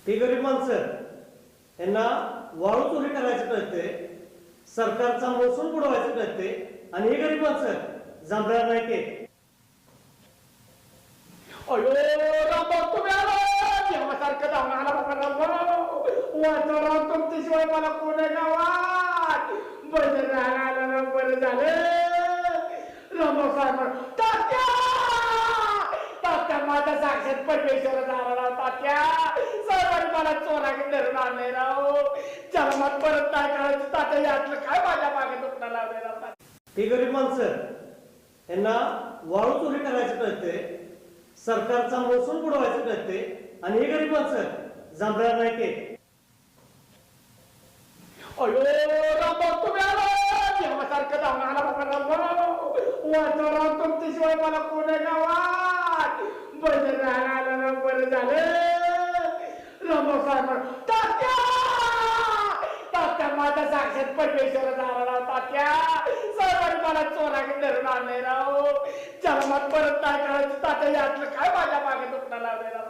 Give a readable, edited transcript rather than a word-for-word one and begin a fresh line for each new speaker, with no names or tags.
ती गरीब माणसं यांना वाळू चोरी करायचं कळते, सरकारचा महसूल बुडवायचं कळते, आणि ही गरीब माणसं जांभळ्या नाही ते.
अयो राम तुम्ही आला देवासारखं धावून आला वाचवराव तुमच्याशिवाय मला कोण आहे गावात बरं राहायला ना बरं झालं रामभाऊ साहेब तात्या तात्या माझा साक्षात परमेश्वर झाला तात्या साहेबांनी मला चोराकडे धरून आणले राव चला मग परत काय करायचं तात्या यातलं काय माझ्या मागे दुखणं लावलेला.
ती गरीब माणसं यांना वाळू चोरी करायचं कळते, सरकारचा महसूल बुडवायचं कळते, आणि ही गरीब माणसं जांभळ्या नाही ते.
अयो रामभाऊ तुम्ही आला देवासारखं धावून आला वाचवराव तुमच्याशिवाय मला कोण आहे गावात बरं राहायला ना बरं झालं रामभाऊ साहेब तात्या तात्या माझा साक्षात परमेश्वर झाला तात्या साहेबांनी मला चोराकडे धरून आणले राव चला मग परत काय करायचं तात्या यातलं काय माझ्या मागे दुखणं लावलेला.